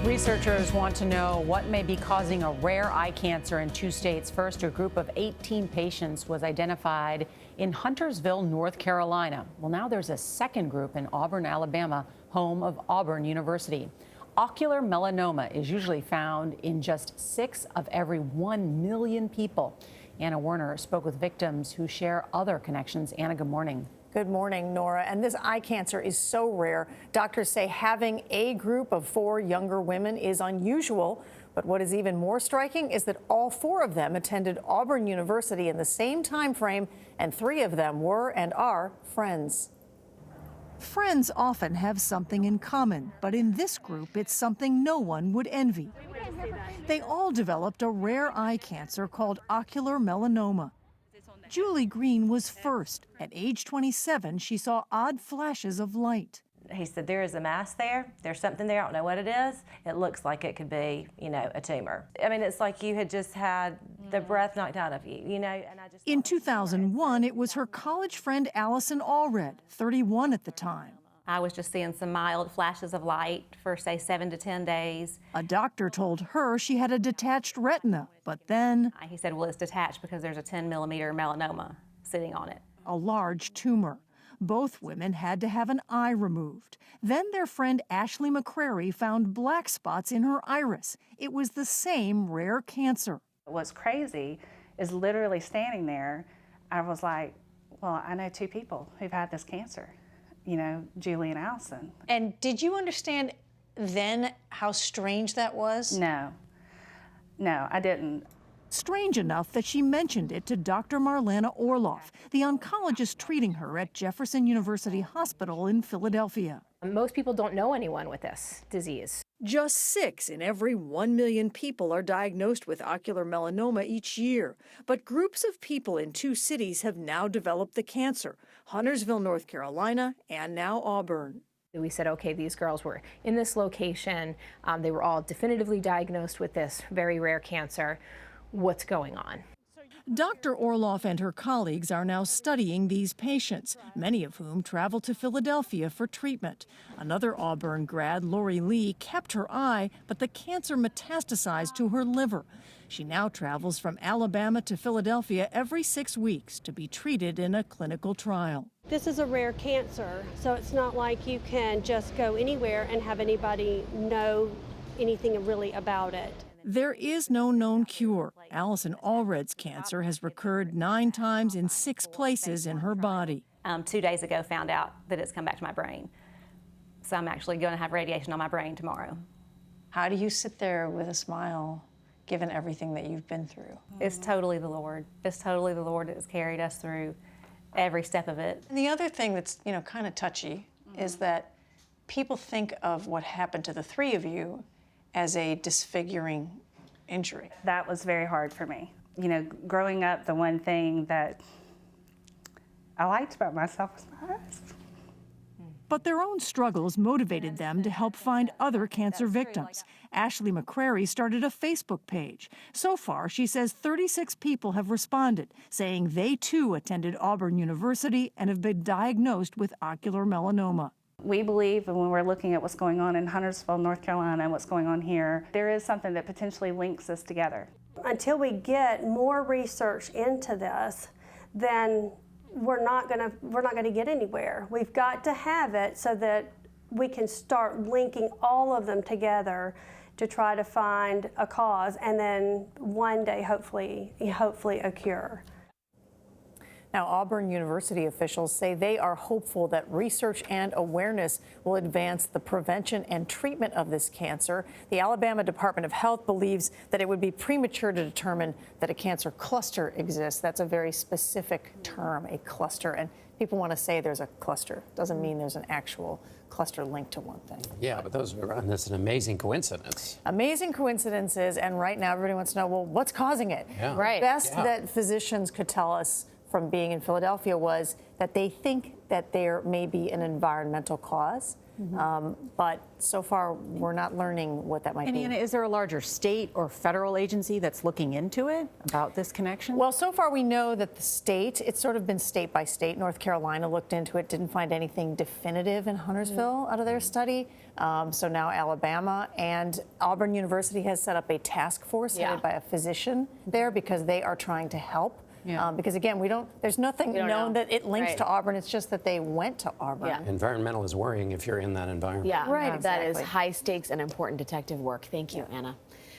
Researchers want to know what may be causing a rare eye cancer in 2 states. First, a group of 18 patients was identified in Huntersville, North Carolina. Well, now there's a second group in Auburn, Alabama, home of Auburn University. Ocular melanoma is usually found in just 6 of every 1 million people. Anna Werner spoke with victims who share other connections. Anna, good morning. Good morning, Norah. And this eye cancer is so rare. Doctors say having a group of 4 younger women is unusual. But what is even more striking is that all 4 of them attended Auburn University in the same time frame, and 3 of them were and are friends. Friends often have something in common, but in this group, it's something no one would envy. They all developed a rare eye cancer called ocular melanoma. Julie Green was first. At age 27, she saw odd flashes of light. He said, there is a mass there. There's something there. I don't know what it is. It looks like it could be, a tumor. I mean, it's like you had just had the breath knocked out of you, And I just. In 2001, it was her college friend Allison Allred, 31 at the time. I was just seeing some mild flashes of light for, say, 7 to 10 days. A doctor told her she had a detached retina, but then He said, well, it's detached because there's a 10-millimeter melanoma sitting on it. a large tumor. Both women had to have an eye removed. Then their friend Ashley McCrary found black spots in her iris. It was the same rare cancer. What's crazy is literally standing there, I was like, well, I know 2 people who've had this cancer. Julie and Allison. And did you understand then how strange that was? No, I didn't. Strange enough that she mentioned it to Dr. Marlana Orloff, the oncologist treating her at Jefferson University Hospital in Philadelphia. Most people don't know anyone with this disease. Just 6 in every 1 million people are diagnosed with ocular melanoma each year. But groups of people in 2 cities have now developed the cancer, Huntersville, North Carolina, and now Auburn. We said, okay, these girls were in this location. They were all definitively diagnosed with this very rare cancer. What's going on? Dr. Orloff and her colleagues are now studying these patients, many of whom traveled to Philadelphia for treatment. Another Auburn grad, Lori Lee, kept her eye, but the cancer metastasized to her liver. She now travels from Alabama to Philadelphia every 6 weeks to be treated in a clinical trial. This is a rare cancer, so it's not like you can just go anywhere and have anybody know anything really about it. There is no known cure. Allison Allred's cancer has recurred 9 times in 6 places in her body. 2 days ago, found out that it's come back to my brain. So I'm actually going to have radiation on my brain tomorrow. How do you sit there with a smile, given everything that you've been through? It's totally the Lord. It's totally the Lord that has carried us through every step of it. And the other thing that's, kind of touchy is that people think of what happened to the 3 of you as a disfiguring injury. That was very hard for me. Growing up, the one thing that I liked about myself was my eyes. But their own struggles motivated them to help find other cancer victims. Ashley McCrary started a Facebook page. So far, she says 36 people have responded, saying they too attended Auburn University and have been diagnosed with ocular melanoma. We believe, and when we're looking at what's going on in Huntersville, North Carolina, and what's going on here, there is something that potentially links us together. Until we get more research into this, then we're not gonna get anywhere. We've got to have it so that we can start linking all of them together to try to find a cause, and then one day, hopefully a cure. Now, Auburn University officials say they are hopeful that research and awareness will advance the prevention and treatment of this cancer. The Alabama Department of Health believes that it would be premature to determine that a cancer cluster exists. That's a very specific term, a cluster. And people want to say there's a cluster. Doesn't mean there's an actual cluster linked to one thing. Yeah, but that's an amazing coincidence. Amazing coincidences. And right now, everybody wants to know, well, what's causing it? Yeah. Right. Best that physicians could tell us from being in Philadelphia was that they think that there may be an environmental cause. But so far, we're not learning what that might And be. Anna, is there a larger state or federal agency that's looking into it about this connection? Well, so far we know that the state, it's sort of been state by state. North Carolina looked into it, didn't find anything definitive in Huntersville out of their study. So now Alabama and Auburn University has set up a task force headed by a physician there because they are trying to help. Because again, there's nothing known that it links to Auburn. It's just that they went to Auburn. Yeah. Environmental is worrying if you're in that environment. Yeah, Right, that is exactly. high stakes and important detective work. Thank you, Anna.